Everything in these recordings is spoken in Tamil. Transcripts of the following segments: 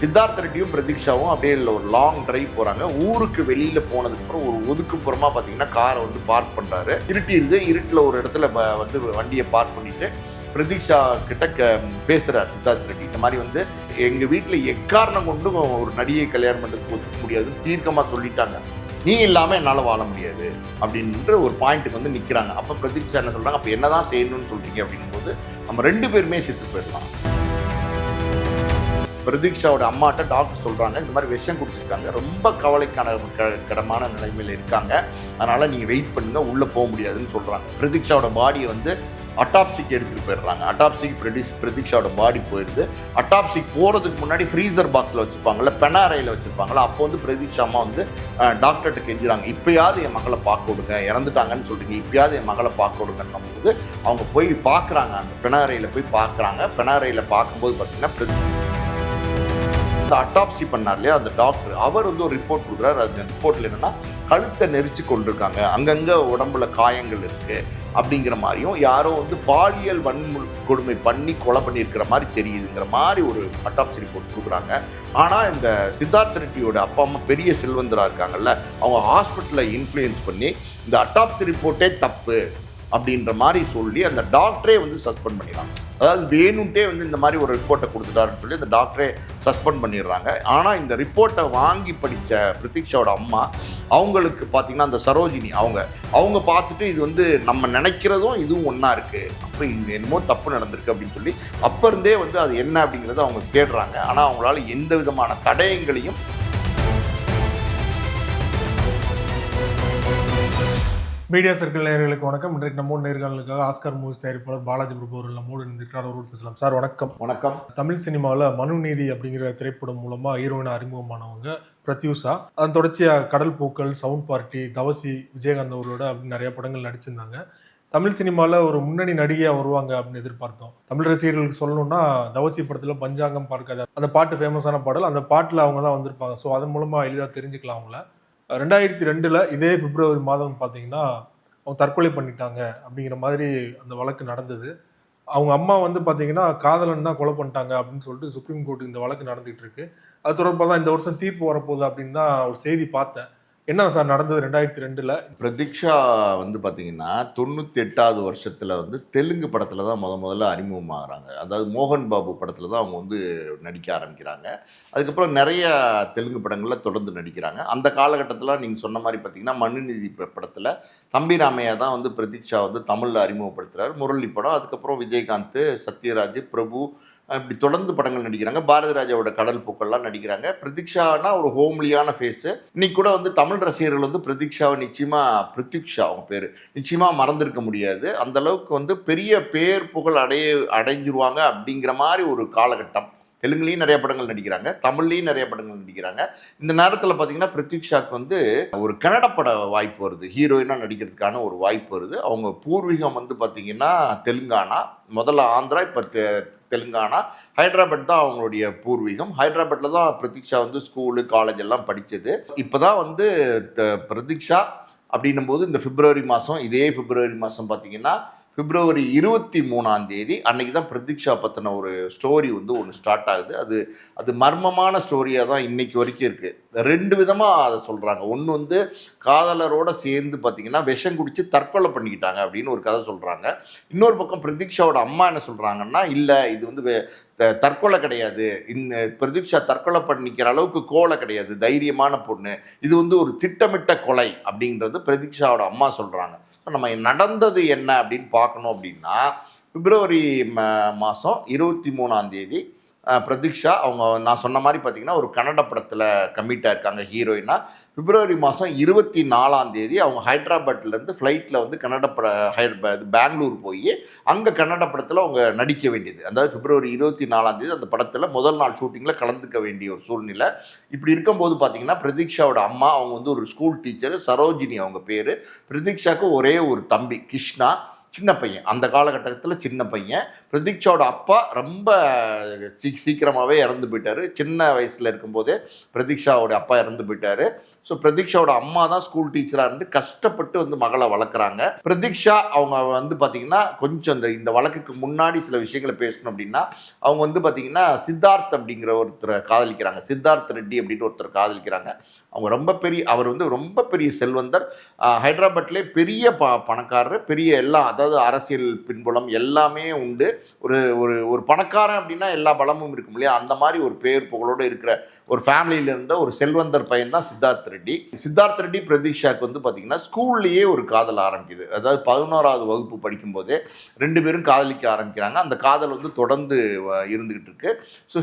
சித்தார்த்த ரெட்டியும் பிரதீக்ஷாவும் அப்படியே ஒரு லாங் டிரைவ் போகிறாங்க. ஊருக்கு வெளியில் போனதுக்கப்புறம் ஒரு ஒதுக்குப்புறமா பார்த்தீங்கன்னா காரை வந்து பார்க் பண்ணுறாரு. இருட்டிடுது. இருட்டில் ஒரு இடத்துல வந்து வண்டியை பார்க் பண்ணிட்டு பிரதீக்ஷா கிட்ட பேசுகிறார் சித்தார்த்த ரெட்டி. இந்த மாதிரி வந்து எங்கள் வீட்டில் எக்காரணம் கொண்டு ஒரு நடிகை கல்யாணம் பண்ணுறதுக்கு ஒத்துக்க முடியாதுன்னு தீர்க்கமாக சொல்லிட்டாங்க. நீ இல்லாமல் என்னால் வாழ முடியாது அப்படின்ற ஒரு பாயிண்ட்டுக்கு வந்து நிற்கிறாங்க. அப்போ பிரதீக்ஷா என்ன சொல்கிறாங்க, அப்போ என்ன தான் செய்யணும்னு சொல்கிறீங்க அப்படிங்கும்போது நம்ம 2 பேருமே செத்து போயிடலாம். பிரதீக்ஷாவோட அம்மாட்ட டாக்டர் சொல்கிறாங்க, இந்த மாதிரி விஷம் குடிச்சிருக்காங்க, ரொம்ப கவலைக்கிடமான நிலைமையில் இருக்காங்க, அதனால் நீங்கள் வெயிட் பண்ணுங்கள், உள்ளே போக முடியாதுன்னு சொல்கிறாங்க. பிரதீக்ஷாவோட பாடியை வந்து அட்டாப்சிக்கு எடுத்துகிட்டு போயிடுறாங்க. அட்டாப்சிக்கு பிரதீக்ஷாவோட பாடி போயிடுது. அட்டாப்சிக்கு போகிறதுக்கு முன்னாடி ஃப்ரீசர் பாக்ஸில் வச்சுருப்பாங்கள்ல, பெனாரையில் வச்சுருப்பாங்களா, அப்போ வந்து பிரதீக்ஷா அம்மா வந்து டாக்டர்கிட்ட கெஞ்சுறாங்க, இப்போயாவது என் மகளை பார்க்க விடுங்க, இறந்துட்டாங்கன்னு சொல்கிறீங்க, இப்போயாவது என் மகளை பார்க்க விடுங்கன்னும் போது அவங்க போய் பார்க்குறாங்க. அந்த பெனாரையில் போய் பார்க்குறாங்க. பெனாரையில் பார்க்கும்போது பார்த்திங்கன்னா அட்டாப்சி பண்ணார் இல்லையா அந்த டாக்டர், அவர் வந்து ஒரு ரிப்போர்ட் கொடுக்குறாரு. அந்த ரிப்போர்ட்டில் என்னென்னா கழுத்தை நெரிச்சு கொண்டிருக்காங்க, அங்கங்கே உடம்புல காயங்கள் இருக்குது அப்படிங்கிற மாதிரியும், யாரோ வந்து பாலியல் கொடுமை பண்ணி கொலை பண்ணியிருக்கிற மாதிரி தெரியுதுங்கிற மாதிரி ஒரு அட்டாப்சி ரிப்போர்ட் கொடுக்குறாங்க. ஆனால் இந்த சித்தார்த்த ரெட்டியோட அப்பா அம்மா பெரிய செல்வந்தராக இருக்காங்கல்ல, அவங்க ஹாஸ்பிட்டலில் இன்ஃப்ளூயன்ஸ் பண்ணி இந்த அட்டாப்சி ரிப்போர்ட்டே தப்பு அப்படின்ற மாதிரி சொல்லி அந்த டாக்டரே வந்து சஸ்பெண்ட் பண்ணிடுறாங்க. அதாவது வேணும்ட்டே வந்து இந்த மாதிரி ஒரு ரிப்போர்ட்டை கொடுத்துட்டாருன்னு சொல்லி அந்த டாக்டரே சஸ்பெண்ட் பண்ணிடுறாங்க. ஆனால் இந்த ரிப்போர்ட்டை வாங்கி படித்த பிரதீக்ஷாவோட அம்மா, அவங்களுக்கு பார்த்தீங்கன்னா அந்த சரோஜினி அவங்க பார்த்துட்டு இது வந்து நம்ம நினைக்கிறதும் இதுவும் ஒன்றா இருக்குது, அப்புறம் இது என்னமோ தப்பு நடந்திருக்கு அப்படின்னு சொல்லி அப்போ இருந்தே வந்து அது என்ன அப்படிங்கிறத அவங்க தேடுறாங்க. ஆனால் அவங்களால எந்த விதமான தடயங்களையும் மீடியா சர்க்கிள் நேயர்களுக்கு வணக்கம். இன்றைக்கு நம்ம நேர்காணலுக்காக ஆஸ்கார் மூவிஸ் தயாரிப்பாளர் பாலாஜி பிரபு அவர்கள் நம்மோடு இருந்திருக்கிறார். அவரோடு பேசலாம். சார் வணக்கம். வணக்கம். தமிழ் சினிமாவில் மனுநீதி அப்படிங்கிற திரைப்படம் மூலமாக ஹீரோயினா அறிமுகமானவங்க பிரத்யூஷா. அதன் தொடர்ச்சியாக கடல் பூக்கள், சவுண்ட் பார்ட்டி, தவசி, விஜயகாந்த் அவர்களோட அப்படின்னு நிறைய படங்கள் நடிச்சிருந்தாங்க. தமிழ் சினிமாவில் ஒரு முன்னணி நடிகையாக வருவாங்க அப்படின்னு எதிர்பார்த்தோம். தமிழ் ரசிகர்களுக்கு சொல்லணும்னா தவசி படத்தில் பஞ்சாங்கம் பார்க்காத அந்த பாட்டு ஃபேமஸான பாடல், அந்த பாட்டில் அவங்க தான் வந்திருப்பாங்க. ஸோ அதன் மூலமாக எளிதாக தெரிஞ்சுக்கலாம் அவங்கள. 2002 இதே பிப்ரவரி மாதம் பார்த்தீங்கன்னா அவங்க தற்கொலை பண்ணிட்டாங்க அப்படிங்கிற மாதிரி அந்த வழக்கு நடந்தது. அவங்க அம்மா வந்து பார்த்தீங்கன்னா காதலன் தான் கொலை பண்ணிட்டாங்க அப்படின்னு சொல்லிட்டு சுப்ரீம் கோர்ட்டு இந்த வழக்கு நடந்துகிட்டு இருக்கு. அது தொடர்பாக தான் இந்த வருஷம் தீர்ப்பு வரப்போகுது அப்படின்னு தான் ஒரு செய்தி பார்த்தேன். என்ன சார் நடந்தது 2002? பிரதீக்ஷா வந்து பார்த்தீங்கன்னா 98வது வருஷத்தில் வந்து தெலுங்கு படத்தில் தான் முதல்ல அறிமுகமாகறாங்க. அதாவது மோகன் பாபு படத்தில் தான் அவங்க வந்து நடிக்க ஆரம்பிக்கிறாங்க. அதுக்கப்புறம் நிறைய தெலுங்கு படங்களில் தொடர்ந்து நடிக்கிறாங்க. அந்த காலகட்டத்தில் நீங்கள் சொன்ன மாதிரி பார்த்தீங்கன்னா மனுநீதி படத்தில் தம்பி ராமையா தான் வந்து பிரதீக்ஷா வந்து தமிழில் அறிமுகப்படுத்துகிறார். முரளி படம், அதுக்கப்புறம் விஜயகாந்த், சத்யராஜ், பிரபு, இப்படி தொடர்ந்து படங்கள் நடிக்கிறாங்க. பாரதி ராஜாவோட கடல் பூக்கள்லாம் நடிக்கிறாங்க. பிரதீக்ஷானா ஒரு ஹோம்லியான ஃபேஸு. இன்னைக்கு கூட வந்து தமிழ் ரசிகர்கள் வந்து பிரதீக்ஷாவை நிச்சயமாக, பிரத்யுக்ஷா அவங்க பேர், நிச்சயமாக மறந்துருக்க முடியாது. அந்த அளவுக்கு வந்து பெரிய பேர் புகழ் அடைஞ்சிருவாங்க அப்படிங்கிற மாதிரி ஒரு காலகட்டம். தெலுங்குலேயும் நிறைய படங்கள் நடிக்கிறாங்க, தமிழ்லேயும் நிறைய படங்கள் நடிக்கிறாங்க. இந்த நேரத்தில் பார்த்தீங்கன்னா பிரத்யுக்ஷாவுக்கு வந்து ஒரு கன்னட பட வாய்ப்பு வருது, ஹீரோயினாக நடிக்கிறதுக்கான ஒரு வாய்ப்பு வருது. அவங்க பூர்வீகம் வந்து பார்த்திங்கன்னா தெலுங்கானா, முதல்ல ஆந்திரா, இப்போ தெலுங்கானா, ஹைதராபாத் தான் அவங்களுடைய பூர்வீகம். ஹைதராபாத்தில் தான் பிரதீக்ஷா வந்து ஸ்கூலு, காலேஜ் எல்லாம் படித்தது. இப்போ தான் வந்து பிரதீக்ஷா அப்படின்னும் போது இந்த பிப்ரவரி மாதம், இதே பிப்ரவரி மாதம் பார்த்திங்கன்னா பிப்ரவரி 23 அன்னைக்கு தான் பிரதீக்ஷா பற்றின ஒரு ஸ்டோரி வந்து ஒன்று ஸ்டார்ட் ஆகுது. அது மர்மமான ஸ்டோரியாக தான் இன்னைக்கு வரைக்கும் இருக்குது. 2 விதமாக அதை சொல்கிறாங்க. ஒன்று வந்து காதலரோடு சேர்ந்து பார்த்திங்கன்னா விஷம் குடித்து தற்கொலை பண்ணிக்கிட்டாங்க அப்படின்னு ஒரு கதை சொல்கிறாங்க. இன்னொரு பக்கம் பிரதீக்ஷாவோட அம்மா என்ன சொல்கிறாங்கன்னா, இல்லை இது வந்து தற்கொலை கிடையாது, இந்த பிரதீக்ஷா தற்கொலை பண்ணிக்கிற அளவுக்கு கோலை கிடையாது, தைரியமான பொண்ணு, இது வந்து ஒரு திட்டமிட்ட கொலை அப்படின்றது பிரதீக்ஷாவோட அம்மா சொல்கிறாங்க. நம்ம நடந்தது என்ன அப்படின்னு பார்க்கணும் அப்படின்னா, பிப்ரவரி மாதம் 23 பிரதீக்ஷா அவங்க நான் சொன்ன மாதிரி பார்த்திங்கன்னா ஒரு கன்னட படத்தில் கமிட்டாக இருக்காங்க ஹீரோயினா. பிப்ரவரி மாதம் 24 அவங்க ஹைதராபாத்லேருந்து ஃப்ளைட்டில் வந்து பெங்களூர் போய் அங்கே கன்னட படத்தில் அவங்க நடிக்க வேண்டியது. அதாவது பிப்ரவரி 24 அந்த படத்தில் முதல் நாள் ஷூட்டிங்கில் கலந்துக்க வேண்டிய ஒரு சூழ்நிலை. இப்படி இருக்கும்போது பார்த்திங்கன்னா பிரதீக்ஷாவோட அம்மா, அவங்க வந்து ஒரு ஸ்கூல் டீச்சர், சரோஜினி அவங்க பேர். பிரதீக்ஷாவுக்கு ஒரே ஒரு தம்பி கிருஷ்ணா, சின்ன பையன், அந்த காலகட்டத்தில் சின்ன பையன். பிரதீக்ஷாவோட அப்பா ரொம்ப சீக்கிரமாகவே இறந்து போயிட்டார். சின்ன வயசில் இருக்கும்போதே பிரதீக்ஷாவோட அப்பா இறந்து போயிட்டார். ஸோ பிரதீக்ஷாவோட அம்மா தான் ஸ்கூல் டீச்சராக இருந்து கஷ்டப்பட்டு வந்து மகளை வளர்க்குறாங்க. பிரதீக்ஷா அவங்க வந்து பார்த்தீங்கன்னா கொஞ்சம் இந்த வழக்குக்கு முன்னாடி சில விஷயங்களை பேசணும் அப்படின்னா, அவங்க வந்து பார்த்தீங்கன்னா சித்தார்த் அப்படிங்கிற ஒருத்தரை காதலிக்கிறாங்க. சித்தார்த் ரெட்டி அப்படின்னு ஒருத்தர் காதலிக்கிறாங்க. அவங்க அவர் வந்து ரொம்ப பெரிய செல்வந்தர். ஹைதராபாத்லேயே பெரிய பணக்காரர், பெரிய எல்லாம், அதாவது அரசியல் பின்புலம் எல்லாமே உண்டு. ஒரு ஒரு ஒரு பணக்காரன் அப்படின்னா எல்லா பலமும் இருக்கும் இல்லையா, அந்த மாதிரி ஒரு பேர் புகழோடு இருக்கிற ஒரு ஃபேமிலியில் இருந்த ஒரு செல்வந்தர் பையன் தான் சித்தார்த் ரெட்டி. சித்தார்த் ரெட்டி பிரதீக்ஷாவுக்கு வந்து பார்த்தீங்கன்னா ஸ்கூல்லையே ஒரு காதல் ஆரம்பிக்குது. அதாவது 11வது வகுப்பு படிக்கும்போதே 2 பேரும் காதலிக்க ஆரம்பிக்கிறாங்க. அந்த காதல் வந்து தொடர்ந்து இருந்துகிட்டு இருக்கு. ஸோ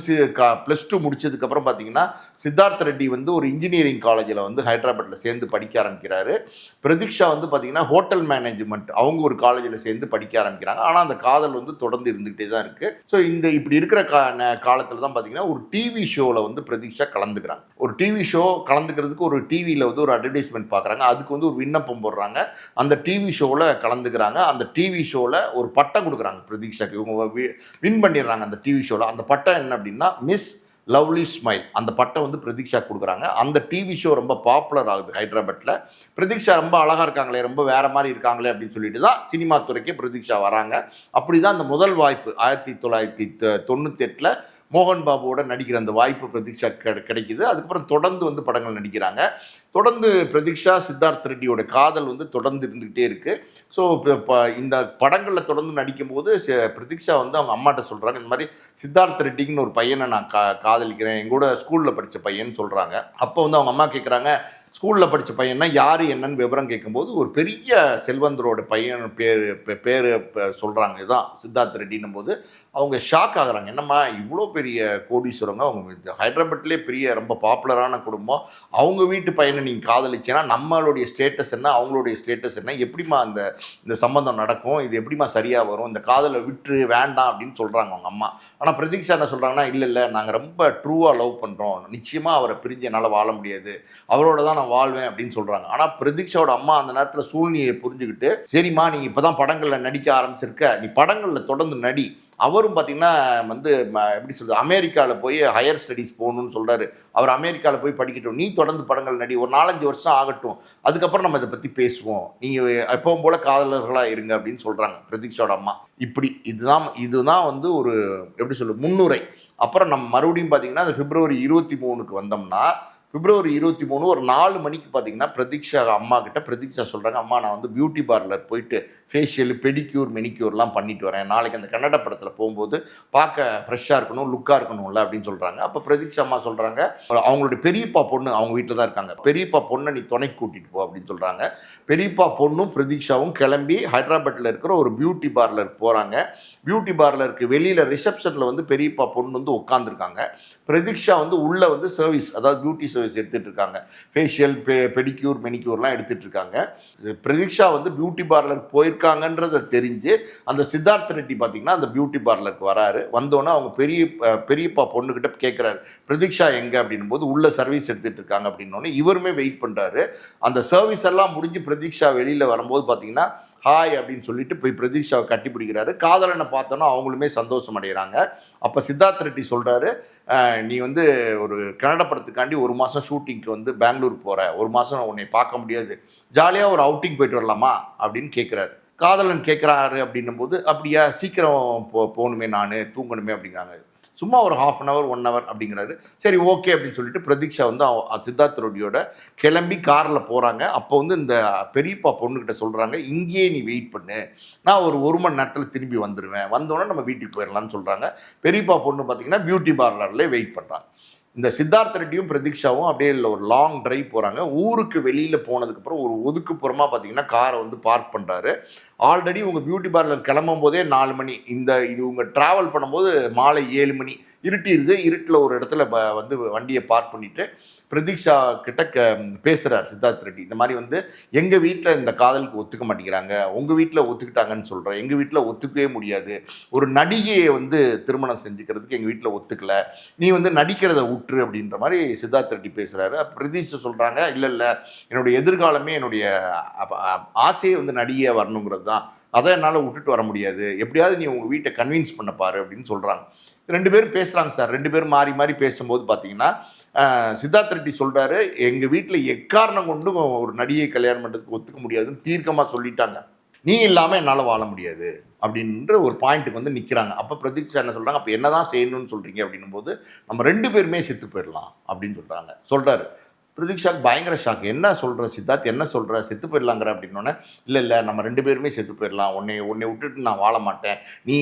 +2 முடிச்சதுக்கப்புறம் பார்த்தீங்கன்னா சித்தார்த் ரெட்டி வந்து ஒரு இன்ஜினியரிங் காலேஜில் வந்து ஹைதராபாத்தில் சேர்ந்து படிக்க ஆரம்பிக்கிறாரு. பிரதீக்ஷா வந்து பார்த்தீங்கன்னா ஹோட்டல் மேனேஜ்மெண்ட் அவங்க ஒரு காலேஜில் சேர்ந்து படிக்க ஆரம்பிக்கிறாங்க. ஆனால் அந்த காதல் வந்து தொடர்ந்து இருந்துகிட்டே தான் இருக்குது. ஸோ இப்படி இருக்கிற காலத்தில் தான் பார்த்தீங்கன்னா ஒரு டிவி ஷோவில் வந்து பிரதீக்ஷா கலந்துக்கிறாங்க. ஒரு டிவி ஷோ கலந்துக்கிறதுக்கு ஒரு டிவியில் வந்து ஒரு அட்வர்டைஸ்மெண்ட் பார்க்குறாங்க. அதுக்கு வந்து ஒரு விண்ணப்பம் போடுறாங்க. அந்த டிவி ஷோவில் கலந்துக்கிறாங்க. அந்த டிவி ஷோவில் ஒரு பட்டம் கொடுக்குறாங்க பிரதீக்ஷாக்கு. இவங்க வின் பண்ணிடுறாங்க அந்த டிவி ஷோவில். அந்த பட்டம் என்ன அப்படின்னா மிஸ் லவ்லி ஸ்மைல். அந்த பட்டம் வந்து பிரதீக்ஷா கொடுக்குறாங்க. அந்த டிவி ஷோ ரொம்ப பாப்புலர் ஆகுது ஹைதராபாத்தில். பிரதீக்ஷா ரொம்ப அழகாக இருக்காங்களே, ரொம்ப வேறு மாதிரி இருக்காங்களே அப்படின்னு சொல்லிட்டு தான் சினிமா துறைக்கு பிரதீக்ஷா வராங்க. அப்படி தான் அந்த முதல் வாய்ப்பு 1998 மோகன் பாபுவோட நடிக்கிற அந்த வாய்ப்பு பிரதீக்ஷா கிடைக்குது. அதுக்கப்புறம் தொடர்ந்து வந்து படங்கள் நடிக்கிறாங்க. தொடர்ந்து பிரதீக்ஷா சித்தார்த் ரெட்டியோட காதல் வந்து தொடர்ந்து இருந்துகிட்டே இருக்கு. ஸோ இப்போ இந்த படங்களில் தொடர்ந்து நடிக்கும்போது பிரதீக்ஷா வந்து அவங்க அம்மாட்ட சொல்கிறாங்க, இந்த மாதிரி சித்தார்த் ரெட்டிக்குன்னு ஒரு பையனை நான் காதலிக்கிறேன், எங்கூட ஸ்கூலில் படித்த பையன் சொல்கிறாங்க. அப்போ வந்து அவங்க அம்மா கேட்குறாங்க, ஸ்கூலில் படித்த பையனா யார் என்னன்னு விவரம் கேட்கும்போது ஒரு பெரிய செல்வந்தரோட பையன் பேர் சொல்கிறாங்க, இதுதான் சித்தார்த் ரெட்டின்னும் போது அவங்க ஷாக் ஆகுறாங்க. என்னம்மா இவ்வளோ பெரிய கோடீஸ்வரங்க, அவங்க ஹைதராபாத்லேயே பெரிய ரொம்ப பாப்புலரான குடும்பம், அவங்க வீட்டு பையனை நீங்கள் காதலிச்சேன்னா நம்மளுடைய ஸ்டேட்டஸ் என்ன, அவங்களுடைய ஸ்டேட்டஸ் என்ன, எப்படிமா இந்த சம்பந்தம் நடக்கும், இது எப்படிமா சரியாக வரும், இந்த காதலை விட்டு வேண்டாம் அப்படின்னு சொல்கிறாங்க அவங்க அம்மா. ஆனால் பிரதீக்ஷா என்ன சொல்கிறாங்கன்னா, இல்லை நாங்கள் ரொம்ப ட்ரூவாக லவ் பண்ணுறோம், நிச்சயமாக அவரை பிரிஞ்சு என்னால் வாழ முடியாது, அவரோட தான் நான் வாழ்வேன் அப்படின்னு சொல்கிறாங்க. ஆனால் பிரதீக்ஷாவோட அம்மா அந்த நேரத்தில் சூழ்நிலையை புரிஞ்சுக்கிட்டு, சரிம்மா நீங்கள் இப்போ தான் படங்களில் நடிக்க ஆரம்பிச்சிருக்க, நீ படங்களில் தொடர்ந்து நடி. அவரும் பார்த்தீங்கன்னா வந்து எப்படி சொல்கிறது, அமெரிக்காவில் போய் ஹையர் ஸ்டடீஸ் போகணுன்னு சொல்கிறாரு. அவர் அமெரிக்காவில் போய் படிக்கட்டும், நீ தொடர்ந்து படங்கள் நடி, ஒரு 4-5 வருஷம் ஆகட்டும், அதுக்கப்புறம் நம்ம இதை பற்றி பேசுவோம், நீங்கள் எப்பவும் போல் காதலர்களாக இருங்க அப்படின்னு சொல்கிறாங்க பிரதீக்ஷாவோட அம்மா. இப்படி இதுதான் வந்து ஒரு எப்படி சொல்கிறது முன்னுரை. அப்புறம் நம்ம மறுபடியும் பார்த்தீங்கன்னா அந்த பிப்ரவரி 23 வந்தோம்னா, பிப்ரவரி 23 ஒரு 4 மணிக்கு பார்த்தீங்கன்னா பிரதீக்ஷா அம்மா கிட்ட பிரதீக்ஷா சொல்கிறாங்க, அம்மா நான் வந்து பியூட்டி பார்லர் போயிட்டு ஃபேஷியல் பெடிக்யூர் மெனிக்யூர்லாம் பண்ணிட்டு வரேன், நாளைக்கு அந்த கன்னட படத்தில் போகும்போது பார்க்க ஃப்ரெஷ்ஷாக இருக்கணும், லுக்காக இருக்கணும்ல அப்படின்னு சொல்கிறாங்க. அப்போ பிரதீக்ஷா அம்மா சொல்கிறாங்க, அவங்களுடைய பெரியப்பா பொண்ணு அவங்க வீட்டில் தான் இருக்காங்க, பெரியப்பா பொண்ணை நீ துணைக்கு கூட்டிகிட்டு போ அப்படின்னு சொல்கிறாங்க. பெரியப்பா பொண்ணும் பிரதீக்ஷாவும் கிளம்பி ஹைதராபாத்தில் இருக்கிற ஒரு பியூட்டி பார்லருக்கு போகிறாங்க. பியூட்டி பார்லருக்கு வெளியில் ரிசப்ஷனில் வந்து பெரியப்பா பொண்ணு வந்து உட்காந்துருக்காங்க. பிரதீக்ஷா வந்து உள்ளே வந்து சர்வீஸ், அதாவது பியூட்டி சர்வீஸ் எடுத்துகிட்டு இருக்காங்க, ஃபேஷியல் பெடிக்யூர் மெனிக்யூர்லாம் எடுத்துகிட்டு இருக்காங்க. பிரதீக்ஷா வந்து பியூட்டி பார்லருக்கு போயிருக்காங்கன்றதை தெரிஞ்சு அந்த சித்தார்த் ரெட்டி பார்த்தீங்கன்னா அந்த பியூட்டி பார்லருக்கு வராரு. வந்தோன்னே அவங்க பெரியப்பா பொண்ணுக்கிட்ட கேட்குறாரு, பிரதீக்ஷா எங்கே அப்படின்னும் போது உள்ள சர்வீஸ் எடுத்துகிட்டு இருக்காங்க அப்படின்னோடனே இவருமே வெயிட் பண்ணுறாரு. அந்த சர்வீஸ் எல்லாம் முடிஞ்சு பிரதீக்ஷா வெளியில் வரும்போது பார்த்தீங்கன்னா ஹாய் அப்படின்னு சொல்லிட்டு போய் பிரதீக்ஷாவை கட்டி பிடிக்கிறாரு. காதலனை பார்த்தோன்னா அவங்களுமே சந்தோஷம் அடைகிறாங்க. அப்போ சித்தார்த் ரெட்டி சொல்கிறாரு, நீ வந்து ஒரு கன்னட படத்துக்காண்டி 1 மாதம் ஷூட்டிங்க்கு வந்து பெங்களூர் போகிற, 1 மாதம் உன்னை பார்க்க முடியாது, ஜாலியாக ஒரு அவுட்டிங் போயிட்டு வரலாமா அப்படின்னு கேட்குறாரு. காதலன் கேட்குறாரு அப்படின்னும் போது, அப்படியா சீக்கிரம் போகணுமே, நான் தூங்கணுமே அப்படிங்கிறாங்க. சும்மா ஒரு 1/2 hour 1 hour அப்படிங்கிறாரு. சரி ஓகே அப்படின்னு சொல்லிட்டு பிரதீக்ஷா வந்து சித்தார்த் ரெட்டியோட கிளம்பி காரில் போகிறாங்க. அப்போ வந்து இந்த பெரியப்பா பொண்ணுக்கிட்ட சொல்கிறாங்க, இங்கேயே நீ வெயிட் பண்ணு, நான் ஒரு மணி நேரத்தில் திரும்பி வந்துடுவேன், வந்தோடனே நம்ம வீட்டுக்கு போயிடலான்னு சொல்கிறாங்க. பெரியப்பா பொண்ணு பார்த்தீங்கன்னா பியூட்டி பார்லர்லேயே வெயிட் பண்ணுறாங்க. இந்த சித்தார்த் ரெட்டியும் பிரதீக்ஷாவும் அப்படியே இல்லை ஒரு லாங் டிரைவ் போகிறாங்க. ஊருக்கு வெளியில் போனதுக்கப்புறம் ஒரு ஒதுக்குப்புறமாக பார்த்தீங்கன்னா காரை வந்து பார்க் பண்ணுறாரு. ஆல்ரெடி உங்கள் பியூட்டி பார்லர் கிளம்பும் போதே 4 மணி, இது உங்க ட்ராவல் பண்ணும்போது மாலை 7 மணி இருட்டிடுது. இருட்டில் ஒரு இடத்துல வந்து வண்டியை பார்க் பண்ணிவிட்டு பிரதீக்ஷா கிட்ட பேசுகிறார் சித்தார்த் ரெட்டி. இந்த மாதிரி வந்து எங்கள் வீட்டில் இந்த காதலுக்கு ஒத்துக்க மாட்டேங்கிறாங்க, உங்கள் வீட்டில் ஒத்துக்கிட்டாங்கன்னு சொல்கிறேன், எங்கள் வீட்டில் ஒத்துக்கவே முடியாது, ஒரு நடிகையை வந்து திருமணம் செஞ்சுக்கிறதுக்கு எங்கள் வீட்டில் ஒத்துக்கல, நீ வந்து நடிக்கிறத விட்டுரு அப்படின்ற மாதிரி சித்தார்த் ரெட்டி பேசுகிறாரு. பிரதீக்ஷா சொல்கிறாங்க, இல்லை என்னுடைய எதிர்காலமே என்னுடைய ஆசையை வந்து நடிகையாக வரணுங்கிறது தான், அதை என்னால் விட்டுட்டு வர முடியாது, எப்படியாவது நீ உங்கள் வீட்டை கன்வின்ஸ் பண்ண பாரு அப்படின்னு சொல்கிறாங்க. 2 பேரும் பேசுகிறாங்க சார். 2 பேரும் மாறி பேசும்போது பார்த்தீங்கன்னா சித்தார்த் ரெட்டி சொல்கிறாரு, எங்கள் வீட்டில் எக்காரணம் கொண்டும் ஒரு நடிகை கல்யாணம் பண்ணுறதுக்கு ஒத்துக்க முடியாதுன்னு தீர்க்கமாக சொல்லிட்டாங்க. நீ இல்லாமல் என்னால் வாழ முடியாது அப்படின்ற ஒரு பாயிண்ட்டுக்கு வந்து நிற்கிறாங்க. அப்போ பிரதீக்ஷா என்ன சொல்கிறாங்க, அப்போ என்ன தான் செய்யணும்னு சொல்கிறீங்க அப்படின்னும் போது, நம்ம 2 பேருமே செத்து போயிடலாம் அப்படின்னு சொல்கிறாரு. பிரதீக்ஷாக்கு பயங்கர ஷாக். என்ன சொல்கிற சித்தார்த், என்ன சொல்கிற, செத்து போயிடலாங்கிற அப்படின்னோடனே, இல்லை நம்ம 2 பேருமே செத்து போயிடலாம், உன்னை விட்டுட்டு நான் வாழ மாட்டேன்,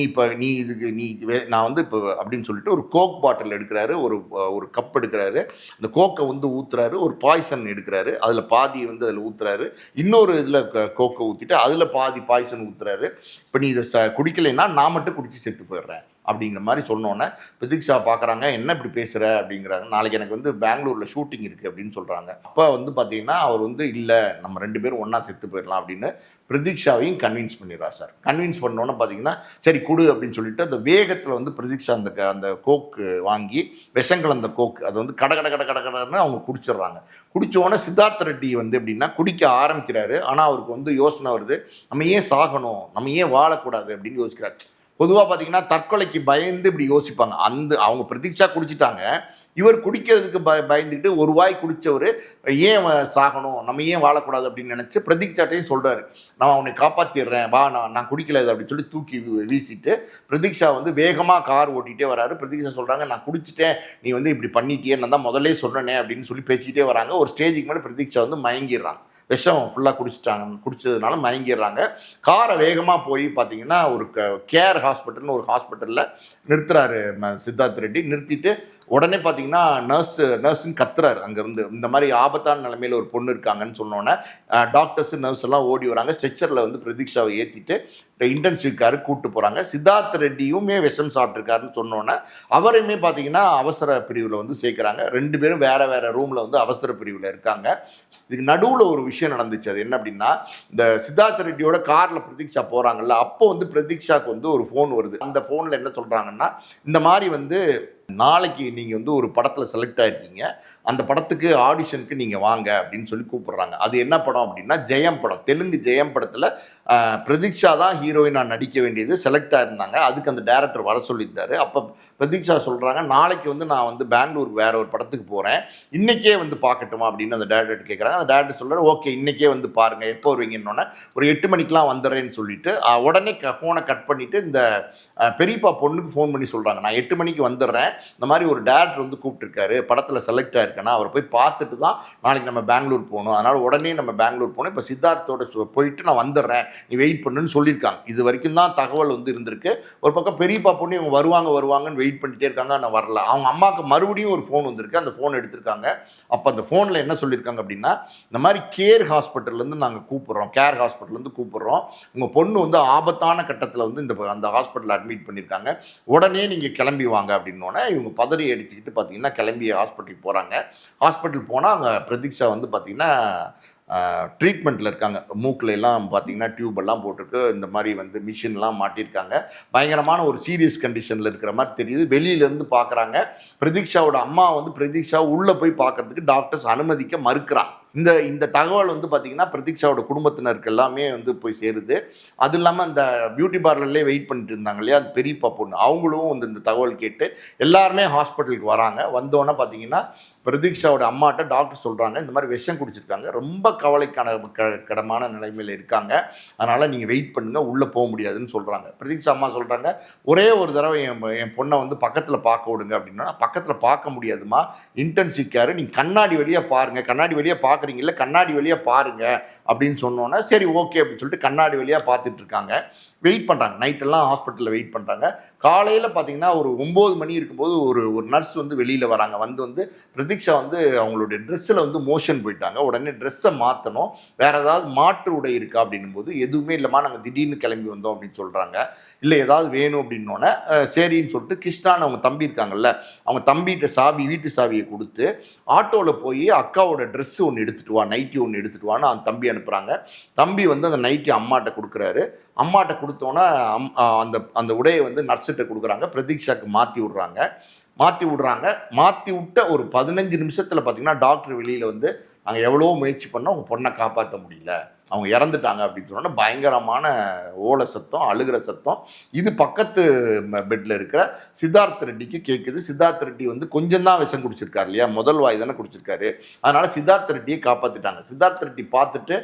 நீ இதுக்கு நான் வந்து இப்போ அப்படின்னு சொல்லிட்டு ஒரு கோக் பாட்டில் எடுக்கிறாரு, ஒரு கப் எடுக்கிறாரு, அந்த கோக்கை வந்து ஊற்றுறாரு, ஒரு பாய்சன் எடுக்கிறாரு, அதில் பாதி வந்து அதில் ஊற்றுறாரு, இன்னொரு இதில் கோக்கை ஊற்றிட்டு அதில் பாதி பாய்சன் ஊற்றுறாரு. இப்போ நீ இதை குடிக்கலைன்னா நான் மட்டும் குடித்து செத்து போயிடுறேன் அப்படிங்கிற மாதிரி சொன்னோன்னே பிரதீக்ஷா பார்க்குறாங்க, என்ன இப்படி பேசுகிற அப்படிங்கிறாங்க. நாளைக்கு எனக்கு வந்து பெங்களூரில் ஷூட்டிங் இருக்குது அப்படின்னு சொல்கிறாங்க. அப்போ வந்து பார்த்தீங்கன்னா அவர் வந்து இல்லை நம்ம 2 பேரும் ஒன்றா செத்து போயிடலாம் அப்படின்னு பிரதீக்ஷாவையும் கன்வின்ஸ் பண்ணிடுறார் சார். கன்வின்ஸ் பண்ணோன்னே பார்த்தீங்கன்னா சரி கொடு அப்படின்னு சொல்லிட்டு அந்த வேகத்தில் வந்து பிரதீக்ஷா அந்த கோக்கு வாங்கி விஷங்கலந்த கோக்கு அதை வந்து கடன்னு அவங்க குடிச்சிடுறாங்க. குடித்தோடனே சித்தார்த் ரெட்டி வந்து எப்படின்னா குடிக்க ஆரம்பிக்கிறாரு. ஆனால் அவருக்கு வந்து யோசனை வருது, நம்ம ஏன் சாகணும், நம்ம ஏன் வாழக்கூடாது அப்படின்னு யோசிக்கிறார். பொதுவாக பார்த்தீங்கன்னா தற்கொலைக்கு பயந்து இப்படி யோசிப்பாங்க. அவங்க பிரதீக்ஷா குடிச்சிட்டாங்க, இவர் குடிக்கிறதுக்கு பயந்துக்கிட்டு ஒரு வாய் குடித்தவர் ஏன் சாகணும், நம்ம ஏன் வாழக்கூடாது அப்படின்னு நினச்சி பிரதீக்ஷாட்டையும் சொல்கிறாரு, நான் உன்னை காப்பாற்றிடுறேன் வா, நான் குடிக்கல அப்படின்னு சொல்லி தூக்கி வீசிட்டு பிரதீக்ஷா வந்து வேகமாக கார் ஓட்டிகிட்டே வராரு. பிரதீக்ஷா சொல்கிறாங்க, நான் குடிச்சிட்டேன், நீ வந்து இப்படி பண்ணிட்டியே, நான் தான் முதல்லே சொன்னனே அப்படின்னு சொல்லி பேசிக்கிட்டே வராங்க. ஒரு ஸ்டேஜுக்கு மேலே பிரதீக்ஷா வந்து மயங்கிடுறாங்க. விஷம் ஃபுல்லாக குடிச்சதுனால மயங்கிடுறாங்க. காரை வேகமாக போய் பார்த்தீங்கன்னா ஒரு கேர் ஹாஸ்பிட்டல்னு ஒரு ஹாஸ்பிட்டலில் நிறுத்துறாரு சித்தார்த் ரெட்டி. நிறுத்திட்டு உடனே பார்த்தீங்கன்னா நர்ஸுன்னு கத்துறாரு அங்கேருந்து, இந்த மாதிரி ஆபத்தான நிலைமையில் ஒரு பொண்ணு இருக்காங்கன்னு சொன்னோன்னே டாக்டர்ஸு நர்ஸ் எல்லாம் ஓடி வராங்க. ஸ்ட்ரெச்சரில் வந்து பிரதீக்ஷாவை ஏற்றிட்டு இன்டென்சிவ் கேருக்கு கூப்பிட்டு போகிறாங்க. சித்தார்த் ரெட்டியுமே விஷம் சாப்பிட்ருக்காருன்னு சொன்னோன்னே அவரையுமே பார்த்தீங்கன்னா அவசர பிரிவில் வந்து சேர்க்குறாங்க. 2 பேரும் வேறு ரூமில் வந்து அவசர பிரிவில் இருக்காங்க. இதுக்கு நடுவில் ஒரு விஷயம் நடந்துச்சு. அது என்ன அப்படின்னா, இந்த சித்தார்த் ரெட்டியோட காரில் பிரதீக்ஷா போகிறாங்கல்ல, அப்போ வந்து பிரதீக்ஷாவுக்கு வந்து ஒரு ஃபோன் வருது. அந்த ஃபோனில் என்ன சொல்கிறாங்கன்னா, இந்த மாதிரி வந்து நாளைக்கு நீங்கள் வந்து ஒரு படத்தில் செலக்ட் ஆகிருக்கீங்க, அந்த படத்துக்கு ஆடிஷனுக்கு நீங்கள் வாங்க அப்படின்னு சொல்லி கூப்பிட்றாங்க. அது என்ன படம் அப்படின்னா ஜெயம் படம், தெலுங்கு ஜெயம் படத்தில் பிரதீக்ஷா தான் ஹீரோயினாக நடிக்க வேண்டியது, செலக்ட் ஆகிருந்தாங்க. அதுக்கு அந்த டேரக்டர் வர சொல்லியிருந்தாரு. அப்போ பிரதீக்ஷா சொல்கிறாங்க, நாளைக்கு வந்து நான் வந்து பெங்களூர் வேற ஒரு படத்துக்கு போகிறேன், இன்றைக்கே வந்து பார்க்கட்டுமா அப்படின்னு அந்த டேரக்டர் கேட்குறாங்க. அந்த டேரக்டர் சொல்கிறார், ஓகே இன்றைக்கே வந்து பாருங்கள், எப்போ வருவீங்கன்னொன்னே ஒரு 8 மணிக்கெலாம் வந்துடுறேன்னு சொல்லிட்டு உடனே ஃபோனை கட் பண்ணிவிட்டு இந்த பெரியப்பா பொண்ணுக்கு ஃபோன் பண்ணி சொல்கிறாங்க, நான் 8 மணிக்கு வந்துடுறேன், இந்த மாதிரி ஒரு டேரக்டர் வந்து கூப்பிட்டுருக்காரு, படத்தில் செலக்ட் ஆயிருக்கேன்னா அவரை போய் பார்த்துட்டு தான் நாளைக்கு நம்ம பெங்களூர் போகணும், அதனால் உடனே நம்ம பெங்களூர் போகணும், இப்போ சித்தார்த்தோட போயிட்டு நான் வந்துடுறேன், நீ வெயிட் பண்ணுன்னு சொல்லியிருக்காங்க. இது வரைக்கும் தான் தகவல் வந்து இருந்திருக்கு. ஒரு பக்கம் பெரியப்பா பொண்ணு இவங்க வருவாங்கன்னு வெயிட் பண்ணிகிட்டே இருக்காங்க, ஆனால் வரல. அவங்க அம்மாவுக்கு மறுபடியும் ஒரு ஃபோன் வந்திருக்கு, அந்த ஃபோன் எடுத்திருக்காங்க. அப்போ அந்த ஃபோனில் என்ன சொல்லியிருக்காங்க அப்படின்னா, இந்த மாதிரி கேர் ஹாஸ்பிட்டல்லேருந்து நாங்கள் கூப்பிட்றோம், கேர் ஹாஸ்பிட்டல்லேருந்து கூப்பிட்றோம், உங்கள் பொண்ணு வந்து ஆபத்தான கட்டத்தில் வந்து அந்த ஹாஸ்பிட்டலில் அட்மிட் பண்ணியிருக்காங்க, உடனே நீங்கள் கிளம்பி வாங்க அப்படின்னோடனே இவங்க பதறி அடிச்சுக்கிட்டு பார்த்தீங்கன்னா கிளம்பி ஹாஸ்பிட்டலுக்கு போகிறாங்க. ஹாஸ்பிட்டல் போனால் அங்கே பிரதீக்ஷா வந்து பார்த்தீங்கன்னா ட்ரீட்மெண்ட்டில் இருக்காங்க. மூக்கில் எல்லாம் பார்த்தீங்கன்னா டியூபெல்லாம் போட்டிருக்கு, இந்த மாதிரி வந்து மிஷின்லாம் மாட்டியிருக்காங்க. பயங்கரமான ஒரு சீரியஸ் கண்டிஷனில் இருக்கிற மாதிரி தெரியுது. வெளியிலேருந்து பார்க்குறாங்க. பிரதீக்ஷாவோட அம்மா வந்து பிரதீக்ஷா உள்ளே போய் பார்க்குறதுக்கு டாக்டர்ஸ் அனுமதிக்க மறுக்கிறாங்க. இந்த தகவல் வந்து பார்த்திங்கன்னா பிரதீக்ஷாவோட குடும்பத்தினருக்கு எல்லாமே வந்து போய் சேருது. அது இல்லாமல் அந்த பியூட்டி பார்லர்லேயே வெயிட் பண்ணிட்டு இருந்தாங்க இல்லையா அந்த பெரியப்பா பொண்ணு, அவங்களும் வந்து இந்த தகவல் கேட்டு எல்லாருமே ஹாஸ்பிட்டலுக்கு வராங்க. வந்தோன்னே பார்த்தீங்கன்னா பிரதீக்ஷாவோட அம்மாட்ட டாக்டர் சொல்கிறாங்க, இந்த மாதிரி விஷம் குடிச்சிருக்காங்க, ரொம்ப கவலைக்கிடமான நிலைமையில் இருக்காங்க, அதனால் நீங்கள் வெயிட் பண்ணுங்கள், உள்ளே போக முடியாதுன்னு சொல்கிறாங்க. பிரதீக்ஷா அம்மா சொல்கிறாங்க, ஒரே ஒரு தடவை என் பொண்ணை வந்து பக்கத்தில் பார்க்க விடுங்க அப்படின்னா, பக்கத்தில் பார்க்க முடியாதுமா, இன்டென்சிவ் கேர், நீங்கள் கண்ணாடி வழியாக பாருங்கள், கண்ணாடி வழியாக பார்க்குறீங்களா, கண்ணாடி வழியாக பாருங்கள் அப்படின்னு சொன்னோன்னே சரி ஓகே அப்படின்னு சொல்லிட்டு கண்ணாடி வழியாக பார்த்துட்டு இருக்காங்க. வெயிட் பண்ணுறாங்க, நைட்டெல்லாம் ஹாஸ்பிட்டலில் வெயிட் பண்ணுறாங்க. காலையில் பார்த்தீங்கன்னா ஒரு 9 மணி இருக்கும்போது ஒரு நர்ஸ் வந்து வெளியில் வராங்க. வந்து பிரதீக்ஷா வந்து அவங்களுடைய ட்ரெஸ்ஸில் வந்து மோஷன் போயிட்டாங்க. உடனே ட்ரெஸ்ஸை மாற்றணும், வேறு ஏதாவது மாற்று உடை இருக்கா அப்படின்னும்போது எதுவுமே இல்லைம்மா, நாங்கள் திடீர்னு கிளம்பி வந்தோம் அப்படின்னு சொல்கிறாங்க. இல்லை ஏதாவது வேணும் அப்படின்னோடனே சரின்னு சொல்லிட்டு கிருஷ்ணான்னு அவங்க தம்பி இருக்காங்கல்ல, அவங்க தம்பிகிட்ட வீட்டு சாவியை கொடுத்து ஆட்டோவில் போய் அக்காவோட ட்ரெஸ்ஸு ஒன்று எடுத்துகிட்டு வா, நைட்டி ஒன்று எடுத்துகிட்டு வான்னு அந்த தம்பி அனுப்புகிறாங்க. தம்பி வந்து அந்த நைட்டி அம்மாட்ட கொடுக்குறாரு. அம்மாட்ட கொடுத்தோன்னா அந்த உடையை வந்து நர்ஸிட்ட கொடுக்குறாங்க. பிரதீக்ஷாக்கு மாற்றி விட்ட ஒரு 15 நிமிஷத்தில் பார்த்தீங்கன்னா டாக்டர் வெளியில் வந்து நாங்கள் எவ்வளோ முயற்சி பண்ணோம் உங்கள் பொண்ணை காப்பாற்ற முடியல, அவங்க இறந்துட்டாங்க அப்படின்னு சொன்னோன்னா பயங்கரமான ஓலை சத்தம், அழுகிற சத்தம். இது பக்கத்து பெட்டில் இருக்கிற சித்தார்த் ரெட்டிக்கு கேட்குது. சித்தார்த் ரெட்டி வந்து கொஞ்சம் தான் விஷம் குடிச்சிருக்காரு இல்லையா, முதல் வாய் தானே குடிச்சிருக்காரு. அதனால் சித்தார்த் ரெட்டியை காப்பாற்றிட்டாங்க. சித்தார்த் ரெட்டி பார்த்துட்டு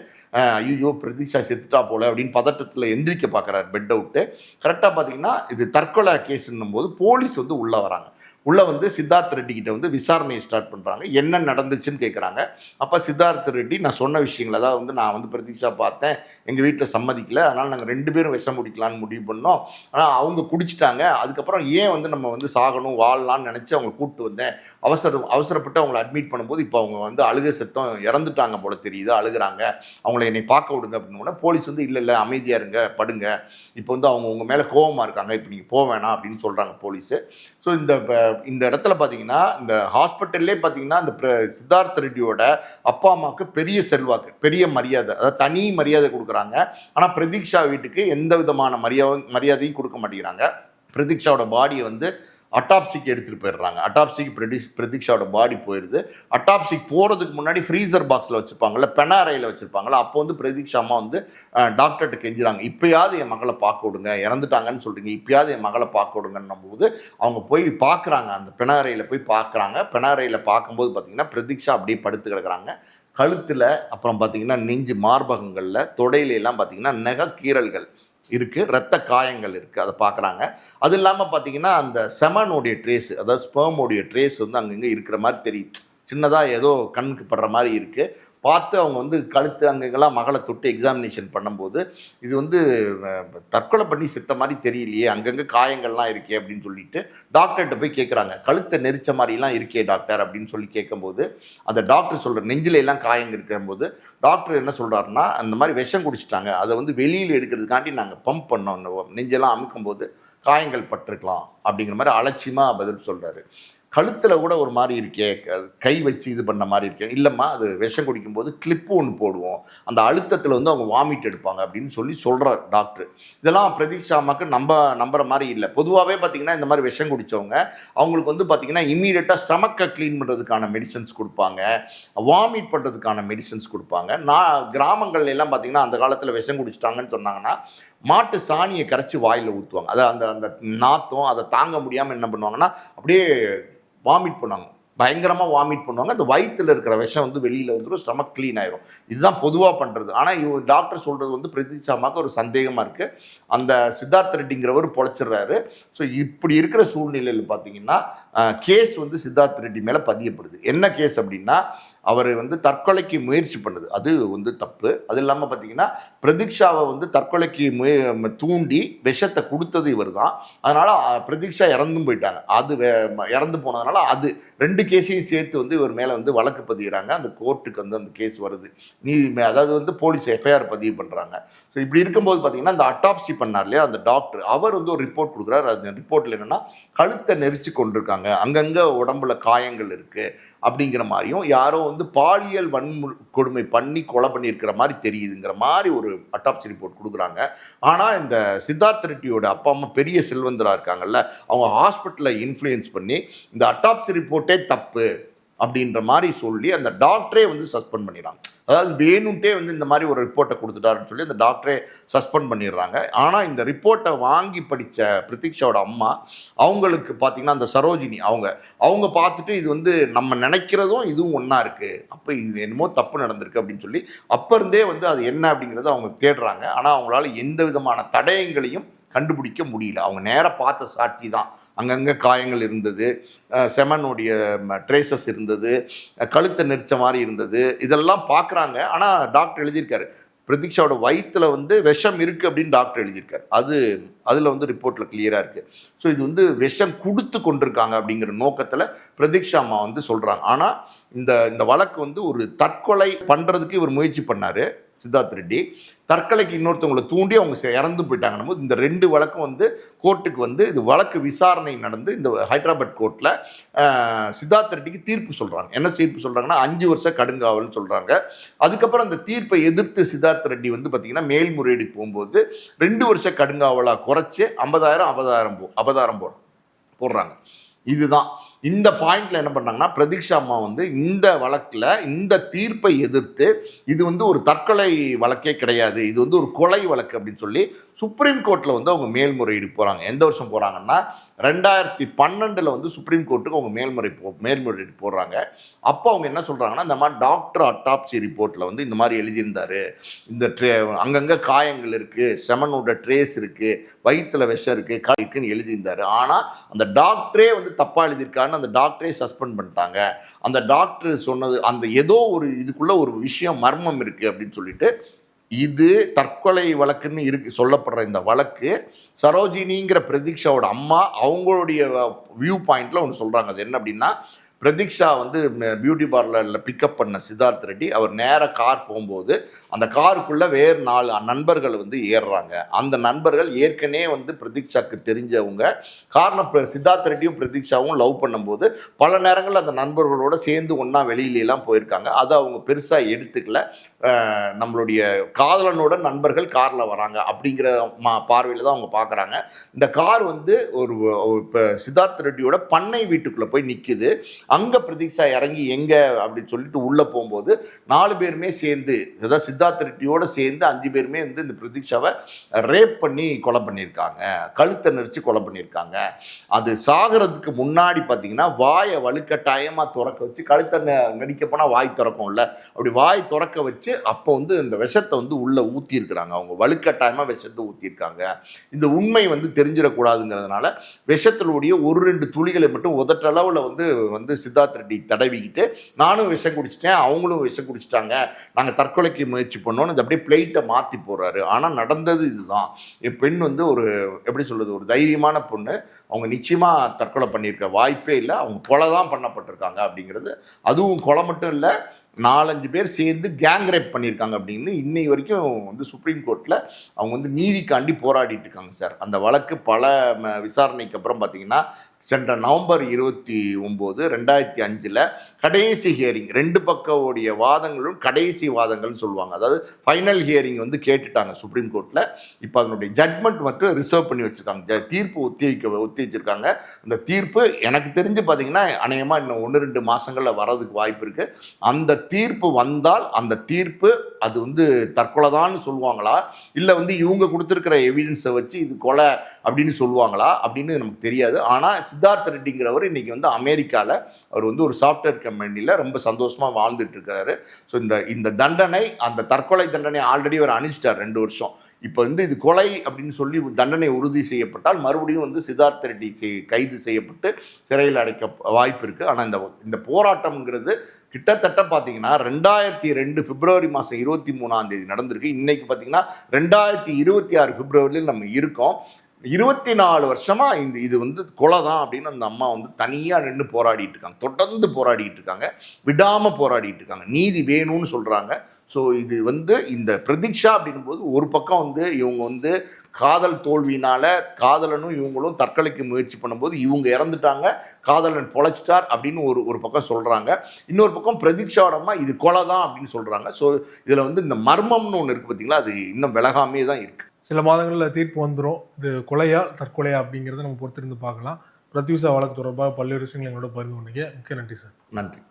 ஐயோ பிரதீக்ஷா செத்துட்டா போல அப்படின்னு பதட்டத்தில் எந்திரிக்க பார்க்குறாரு பெட்டை விட்டு. கரெக்டாக பார்த்தீங்கன்னா இது தற்கொலை கேஸுன்னும் போது போலீஸ் வந்து உள்ளே வராங்க. உள்ளே வந்து சித்தார்த் ரெட்டி கிட்ட வந்து விசாரணையை ஸ்டார்ட் பண்ணுறாங்க. என்ன நடந்துச்சுன்னு கேட்குறாங்க. அப்போ சித்தார்த் ரெட்டி நான் சொன்ன விஷயங்கள், அதாவது வந்து நான் வந்து பிரதீக்ஷா பார்த்தேன், எங்கள் வீட்டில் சம்மதிக்கல, அதனால் நாங்கள் 2 பேரும் விஷம் குடிக்கலான்னு முடிவு பண்ணோம். ஆனால் அவங்க குடிச்சிட்டாங்க. அதுக்கப்புறம் ஏன் வந்து நம்ம வந்து சாகணும் வாழலான்னு நினச்சி அவங்க கூப்பிட்டு வந்தேன். அவசரப்பட்டு அவங்கள அட்மிட் பண்ணும்போது இப்போ அவங்க வந்து அழுகை சத்தம் இறந்துட்டாங்க போல தெரியுது, அழுகிறாங்க, அவங்கள என்னை பார்க்க விடுங்க அப்படின்னு. போலீஸ் வந்து இல்லை அமைதியாக இருங்க, படுங்க, இப்போ வந்து அவங்க உங்கள் மேலே கோபமாக இருக்காங்க, இப்போ நீங்கள் போக வேணாம் அப்படின்னு சொல்கிறாங்க போலீஸு. ஸோ இந்த இடத்துல பார்த்தீங்கன்னா இந்த ஹாஸ்பிட்டல்லே பார்த்தீங்கன்னா இந்த சித்தார்த் ரெட்டியோட அப்பா அம்மாவுக்கு பெரிய செல்வாக்கு, பெரிய மரியாதை, அதாவது தனி மரியாதை கொடுக்குறாங்க. ஆனால் பிரதீக்ஷா வீட்டுக்கு எந்த விதமான மரியாதையும் கொடுக்க மாட்டேங்கிறாங்க. பிரதீக்ஷாவோட பாடியை வந்து அட்டாப்சிக்கு எடுத்துகிட்டு போயிடுறாங்க. அட்டாப்சிக்கு பிரதீக்ஷாவோட பாடி போயிடுது. அட்டாப்சிக்கு போகிறதுக்கு முன்னாடி ஃப்ரீசர் பாக்ஸில் வச்சுருப்பாங்கள்ல, பெனாரையில் வச்சுருப்பாங்களா, அப்போ வந்து பிரதீக்ஷா அம்மா வந்து டாக்டர்கிட்ட கெஞ்சுறாங்க, இப்போயாவது என் மகளை பார்க்க விடுங்க, இறந்துட்டாங்கன்னு சொல்கிறீங்க, இப்போயாவது என் மகளை பார்க்க விடுங்கன்னும் போது அவங்க போய் பார்க்குறாங்க, அந்த பெனாரையில் போய் பார்க்குறாங்க. பெனாரையில் பார்க்கும்போது பார்த்திங்கன்னா பிரதீக்ஷா அப்படியே படுத்து கிடக்குறாங்க. கழுத்தில், அப்புறம் பார்த்திங்கன்னா நெஞ்சு, மார்பகங்களில், தொடையிலெல்லாம் பார்த்திங்கன்னா நெகக்கீறல்கள் இருக்குது, இரத்த காயங்கள் இருக்குது, அதை பார்க்குறாங்க. அது இல்லாமல் பார்த்தீங்கன்னா அந்த செமனோடைய ட்ரேஸ், அதாவது ஸ்பெர்மோடைய ட்ரேஸ் வந்து அங்கங்கே இருக்கிற மாதிரி தெரியுது. சின்னதாக ஏதோ கண்ணுக்கு படுற மாதிரி இருக்குது. பார்த்து அவங்க வந்து கழுத்து அங்கெங்கெல்லாம் மகளை தொட்டு எக்ஸாமினேஷன் பண்ணும்போது இது வந்து தற்கொலை பண்ணி செத்த மாதிரி தெரியலையே, அங்கங்கே காயங்கள்லாம் இருக்கே அப்படின்னு சொல்லிட்டு டாக்டர்கிட்ட போய் கேட்குறாங்க. கழுத்தை நெரிச்ச மாதிரிலாம் இருக்கே டாக்டர் அப்படின்னு சொல்லி கேட்கும்போது அந்த டாக்டர் சொல்கிற நெஞ்சில எல்லாம் காயங்கள் இருக்கும்போது டாக்டர் என்ன சொல்கிறாருன்னா, அந்த மாதிரி விஷம் குடிச்சிட்டாங்க, அதை வந்து வெளியில் எடுக்கிறதுக்காண்டி நாங்கள் பம்ப் பண்ணோம், நெஞ்செல்லாம் அமுக்கும்போது காயங்கள் பட்டிருக்கலாம் அப்படிங்கிற மாதிரி அலட்சியமாக பதில் சொல்கிறாரு. கழுத்தில் கூட ஒரு மாதிரி இருக்கே, கை வச்சு இது பண்ண மாதிரி இருக்கே, இல்லைம்மா அது விஷம் குடிக்கும்போது கிளிப்பு ஒன்று போடுவோம், அந்த அழுத்தத்தில் வந்து அவங்க வாமிட் எடுப்பாங்க அப்படின்னு சொல்கிறார் டாக்டர். இதெல்லாம் பிரதீக்ஷா அம்மாவுக்கு நம்புற மாதிரி இல்லை. பொதுவாகவே பார்த்திங்கன்னா இந்த மாதிரி விஷம் குடித்தவங்க அவங்களுக்கு வந்து பார்த்திங்கன்னா இம்மீடியட்டாக ஸ்டமக்கை க்ளீன் பண்ணுறதுக்கான மெடிசன்ஸ் கொடுப்பாங்க, வாமிட் பண்ணுறதுக்கான மெடிசன்ஸ் கொடுப்பாங்க. கிராமங்கள்ல எல்லாம் பார்த்திங்கன்னா அந்த காலத்தில் விஷம் குடிச்சிட்டாங்கன்னு சொன்னாங்கன்னா மாட்டு சாணியை கரைச்சி வாயில் ஊற்றுவாங்க. அதை அந்த நாத்தம் அதை தாங்க முடியாமல் என்ன பண்ணுவாங்கன்னா அப்படியே வாமிட் பண்ணுவாங்க, பயங்கரமாக வாமிட் பண்ணுவாங்க. அந்த வயிற்றில் இருக்கிற விஷம் வந்து வெளியில் வந்துடும், ஸ்டமக் க்ளீன் ஆயிரும். இதுதான் பொதுவாக பண்ணுறது. ஆனால் டாக்டர் சொல்கிறது வந்து பிரதீக்ஷா அம்மாவுக்கு ஒரு சந்தேகமாக இருக்குது. அந்த சித்தார்த் ரெட்டிங்கிறவர் பொழைச்சிடுறாரு. ஸோ இப்படி இருக்கிற சூழ்நிலையில் பார்த்தீங்கன்னா கேஸ் வந்து சித்தார்த் ரெட்டி மேலே பதியப்படுது. என்ன கேஸ் அப்படின்னா, அவர் வந்து தற்கொலைக்கு முயற்சி பண்ணுது, அது வந்து தப்பு. அது இல்லாமல் பார்த்தீங்கன்னா பிரதீக்ஷாவை வந்து தற்கொலைக்கு தூண்டி விஷத்தை கொடுத்தது இவர் தான். அதனால் பிரதீக்ஷா இறந்தும் போயிட்டாங்க. அது இறந்து போனதுனால அது 2 கேஸையும் சேர்த்து வந்து இவர் மேலே வந்து வழக்கு பதிகிறாங்க. அந்த கோர்ட்டுக்கு வந்து அந்த கேஸ் வருது. அதாவது வந்து போலீஸ் எஃப்ஐஆர் பதிவு பண்ணுறாங்க. ஸோ இப்படி இருக்கும்போது பார்த்தீங்கன்னா அந்த அட்டாப்சி பண்ணார் இல்லையா அந்த டாக்டர், அவர் வந்து ஒரு ரிப்போர்ட் கொடுக்குறாரு. அந்த ரிப்போர்ட்டில் என்னென்னா கழுத்தை நெரிச்சு கொண்டிருக்காங்க, அங்கங்கே உடம்புல காயங்கள் இருக்குது அப்படிங்கிற மாதிரியும், யாரோ வந்து பாலியல் கொடுமை பண்ணி கொலை பண்ணியிருக்கிற மாதிரி தெரியுதுங்கிற மாதிரி ஒரு அட்டாப்சி ரிப்போர்ட் கொடுக்குறாங்க. ஆனால் இந்த சித்தார்த் ரெட்டியோட அப்பா அம்மா பெரிய செல்வந்தராக இருக்காங்கல்ல, அவங்க ஹாஸ்பிட்டலை இன்ஃப்ளூயன்ஸ் பண்ணி இந்த அட்டாப்சி ரிப்போர்ட்டே தப்பு அப்படின்ற மாதிரி சொல்லி அந்த டாக்டரே வந்து சஸ்பெண்ட் பண்ணிடுறாங்க. அதாவது வேணும்ட்டே வந்து இந்த மாதிரி ஒரு ரிப்போர்ட்டை கொடுத்துட்டாருன்னு சொல்லி அந்த டாக்டரே சஸ்பெண்ட் பண்ணிடுறாங்க. ஆனால் இந்த ரிப்போர்ட்டை வாங்கி படித்த பிரதீக்ஷாவோட அம்மா, அவங்களுக்கு பார்த்தீங்கன்னா அந்த சரோஜினி அவங்க பார்த்துட்டு இது வந்து நம்ம நினைக்கிறதும் இதுவும் ஒன்றா இருக்குது, அப்போ இது என்னமோ தப்பு நடந்திருக்கு அப்படின்னு சொல்லி அப்போ இருந்தே வந்து அது என்ன அப்படிங்கிறத அவங்க தேடுறாங்க. ஆனால் அவங்களால எந்த விதமான தடயங்களையும் கண்டுபிடிக்க முடியல. அவங்க நேராக பார்த்த சாட்சி தான், அங்கங்கே காயங்கள் இருந்தது, செமனுடைய ட்ரேசஸ் இருந்தது, கழுத்தை நெரிச்ச மாதிரி இருந்தது, இதெல்லாம் பார்க்குறாங்க. ஆனால் டாக்டர் எழுதியிருக்காரு பிரதீக்ஷாவோட வயிற்றில் வந்து விஷம் இருக்குது அப்படின்னு டாக்டர் எழுதியிருக்காரு. அதில் வந்து ரிப்போர்ட்டில் கிளியராக இருக்குது. ஸோ இது வந்து விஷம் கொடுத்து கொண்டிருக்காங்க அப்படிங்கிற நோக்கத்தில் பிரதீக்ஷா அம்மா வந்து சொல்கிறாங்க. ஆனால் இந்த வழக்கு வந்து ஒரு தற்கொலை பண்ணுறதுக்கு இவர் முயற்சி பண்ணார் சித்தார்த் ரெட்டி, தற்கொலைக்கு இன்னொருத்தவங்களை தூண்டி அவங்க இறந்து போயிட்டாங்கன்னும் போது இந்த 2 வழக்கும் வந்து கோர்ட்டுக்கு வந்து இது வழக்கு விசாரணை நடந்து இந்த ஹைதராபாத் கோர்ட்டில் சித்தார்த் ரெட்டிக்கு தீர்ப்பு சொல்கிறாங்க. என்ன தீர்ப்பு சொல்கிறாங்கன்னா 5 வருஷம் கடுங்காவல்னு சொல்கிறாங்க. அதுக்கப்புறம் அந்த தீர்ப்பை எதிர்த்து சித்தார்த் ரெட்டி வந்து பார்த்திங்கன்னா மேல்முறையீடுக்கு போகும்போது 2 வருஷம் கடுங்காவலாக குறைச்சி 50,000 அபதாரம் போடுறாங்க. இதுதான் இந்த பாயிண்ட்ல என்ன பண்ணாங்கன்னா பிரதீக்ஷா அம்மா வந்து இந்த வழக்குல இந்த தீர்ப்பை எதிர்த்து இது வந்து ஒரு தற்கொலை வழக்கே கிடையாது, இது வந்து ஒரு கொலை வழக்கு அப்படின்னு சொல்லி சுப்ரீம் கோர்ட்ல வந்து அவங்க மேல்முறையீடு போறாங்க. எந்த வருஷம் போறாங்கன்னா 2012 வந்து சுப்ரீம் கோர்ட்டுக்கு அவங்க மேல்முறையீடு போடுறாங்க. அப்போ அவங்க என்ன சொல்றாங்கன்னா, இந்த மாதிரி டாக்டர் அட்டாப்சி ரிப்போர்ட்ல வந்து இந்த மாதிரி எழுதியிருந்தாரு, இந்த அங்கங்க காயங்கள் இருக்கு, செமனோட ட்ரேஸ் இருக்கு, வயிற்றுல விஷம் இருக்கு, இருக்குன்னு எழுதியிருந்தாரு. ஆனா அந்த டாக்டரே வந்து தப்பா எழுதியிருக்காருன்னு அந்த டாக்டரே சஸ்பெண்ட் பண்ணிட்டாங்க. அந்த டாக்டர் சொன்னது அந்த ஏதோ ஒரு இதுக்குள்ள ஒரு விஷயம் மர்மம் இருக்கு அப்படின்னு சொல்லிட்டு இது தற்கொலை வழக்குன்னு இருக்கு சொல்லப்படுற இந்த வழக்கு சரோஜினிங்கிற பிரதீக்ஷாவோட அம்மா அவங்களுடைய வியூ பாயிண்ட்ல ஒன்று சொல்றாங்க. அது என்ன அப்படின்னா, பிரதீக்ஷா வந்து பியூட்டி பார்லரில் பிக்கப் பண்ண சித்தார்த் ரெட்டி அவர் நேராக கார் போகும்போது அந்த காருக்குள்ளே வேறு 4 நண்பர்கள் வந்து ஏறுறாங்க. அந்த நண்பர்கள் ஏற்கனவே வந்து பிரதீக்ஷாவுக்கு தெரிஞ்சவங்க. காரணம் சித்தார்த் ரெட்டியும் பிரதீக்ஷாவும் லவ் பண்ணும்போது பல நேரங்களில் அந்த நண்பர்களோடு சேர்ந்து ஒன்றா வெளியிலலாம் போயிருக்காங்க. அதை அவங்க பெருசாக எடுத்துக்கல. நம்மளுடைய காதலனோட நண்பர்கள் காரில் வராங்க அப்படிங்கிற பார்வையில் தான் அவங்க பார்க்குறாங்க. இந்த கார் வந்து ஒரு இப்போ சித்தார்த் ரெட்டியோட பண்ணை வீட்டுக்குள்ளே போய் நிற்குது. அங்கே பிரதீக்ஷா இறங்கி எங்கே அப்படின்னு சொல்லிட்டு உள்ளே போகும்போது 4 பேருமே சேர்ந்து, அதாவது சித்தார்த் ரெட்டியோட சேர்ந்து 5 பேருமே வந்து இந்த பிரதீக்ஷாவை ரேப் பண்ணி கொலை பண்ணியிருக்காங்க, கழுத்தை நெரிச்சு கொலை பண்ணியிருக்காங்க. அது சாகிறதுக்கு முன்னாடி பார்த்தீங்கன்னா வாயை வலுக்கட்டாயமாக திறக்க வச்சு, கழுத்தை நடிக்க போனால் வாய் திறக்கும்ல, அப்படி வாய் திறக்க வச்சு அப்போ வந்து இந்த விஷத்தை வந்து உள்ளே ஊற்றிருக்கிறாங்க. அவங்க வலுக்கட்டாயமாக விஷத்தை ஊற்றிருக்காங்க. இந்த உண்மை வந்து தெரிஞ்சிடக்கூடாதுங்கிறதுனால விஷத்தினுடைய 1-2 துளிகளை மட்டும் உதட்டளவில் வந்து சித்தார்த் ரெட்டி தடவிக்கிட்டு, நானும் விஷம் குடிச்சிட்டேன், அவங்களும் விஷம் குடிச்சிட்டாங்க, நாங்கள் தற்கொலைக்கு முயற்சி பண்ணோன்னு அப்படியே பிளேட்டை மாற்றி போடுறாரு. ஆனால் நடந்தது இதுதான். என் பெண் வந்து ஒரு எப்படி சொல்றது, ஒரு தைரியமான பொண்ணு, அவங்க நிச்சயமாக தற்கொலை பண்ணியிருக்க வாய்ப்பே இல்லை, அவங்க கொலை தான் பண்ணப்பட்டிருக்காங்க அப்படிங்கிறது. அதுவும் கொலை மட்டும் இல்லை, 4-5 பேர் சேர்ந்து கேங் ரேப் பண்ணியிருக்காங்க அப்படின்னு இன்னை வரைக்கும் வந்து சுப்ரீம் கோர்ட்டில் அவங்க வந்து நீதிக்காண்டி போராடிட்டு இருக்காங்க சார். அந்த வழக்கு பல விசாரணைக்கு அப்புறம் பார்த்தீங்கன்னா சென்ற நவம்பர் 29, 2005 கடைசி ஹியரிங், 2 பக்கோடைய வாதங்களும் கடைசி வாதங்கள்னு சொல்லுவாங்க. அதாவது ஃபைனல் ஹியரிங் வந்து கேட்டுட்டாங்க சுப்ரீம் கோர்ட்டில். இப்போ அதனுடைய ஜட்மெண்ட் மட்டும் ரிசர்வ் பண்ணி வச்சுருக்காங்க, தீர்ப்பு ஒத்தி வச்சுருக்காங்க. அந்த தீர்ப்பு எனக்கு தெரிஞ்சு பார்த்தீங்கன்னா அநேகமாக இன்னும் 1-2 மாதங்களில் வர்றதுக்கு வாய்ப்பு இருக்குது. அந்த தீர்ப்பு வந்தால் அந்த தீர்ப்பு அது வந்து தற்கொலைதான்னு சொல்லுவாங்களா, இல்லை வந்து இவங்க கொடுத்துருக்கிற எவிடன்ஸை வச்சு இது கொலை அப்படின்னு சொல்லுவாங்களா அப்படின்னு நமக்கு தெரியாது. ஆனால் சித்தார்த் ரெட்டிங்கிறவர் இன்னைக்கு வந்து அமெரிக்காவில் அவர் வந்து ஒரு சாஃப்ட்வேர் கம்பெனியில் ரொம்ப சந்தோஷமாக வாழ்ந்துட்டு இருக்கிறாரு. ஸோ இந்த தண்டனை, அந்த தற்கொலை தண்டனை ஆல்ரெடி அவர் அனுப்பிச்சிட்டார் 2 வருஷம். இப்போ வந்து இது கொலை அப்படின்னு சொல்லி தண்டனை உறுதி செய்யப்பட்டால் மறுபடியும் வந்து சித்தார்த் ரெட்டி கைது செய்யப்பட்டு சிறையில் அடைக்க வாய்ப்பு இருக்குது. ஆனால் இந்த போராட்டம்ங்கிறது கிட்டத்தட்ட பார்த்தீங்கன்னா 2002 பிப்ரவரி மாதம் 23 நடந்திருக்கு. இன்னைக்கு பார்த்தீங்கன்னா 2026 பிப்ரவரியில் நம்ம இருக்கோம். 24 வருஷமா இது வந்து கொலை தான் அப்படின்னு அந்த அம்மா வந்து தனியாக நின்று போராடிட்டு இருக்காங்க, தொடர்ந்து போராடிட்டு இருக்காங்க, விடாமல் போராடிட்டு இருக்காங்க, நீதி வேணும்னு சொல்கிறாங்க. ஸோ இது வந்து இந்த பிரதீக்ஷா அப்படின்னும் போது ஒரு பக்கம் வந்து இவங்க வந்து காதல் தோல்வியினால காதலனும் இவங்களும் தற்கொலைக்கு முயற்சி பண்ணும்போது இவங்க இறந்துட்டாங்க, காதலன் பொழைச்சிட்டார் அப்படின்னு ஒரு பக்கம் சொல்கிறாங்க. இன்னொரு பக்கம் பிரதீக்ஷாவோட அம்மா இது கொலை தான் அப்படின்னு சொல்கிறாங்க. ஸோ இதில் வந்து இந்த மர்மம்னு ஒன்று இருக்குது பார்த்தீங்களா, அது இன்னும் விலகாமே தான் இருக்குது. சில மாதங்களில் தீர்ப்பு வந்துடும். இது கொலையா தற்கொலையா அப்படிங்கிறத நம்ம பொறுத்திருந்து பார்க்கலாம். பிரத்யூஷா வழக்கு தொடர்பாக பல்வேறு விஷயங்கள் எங்களோட பகிர்ந்து கொண்டீங்க. மிக்க நன்றி சார். நன்றி.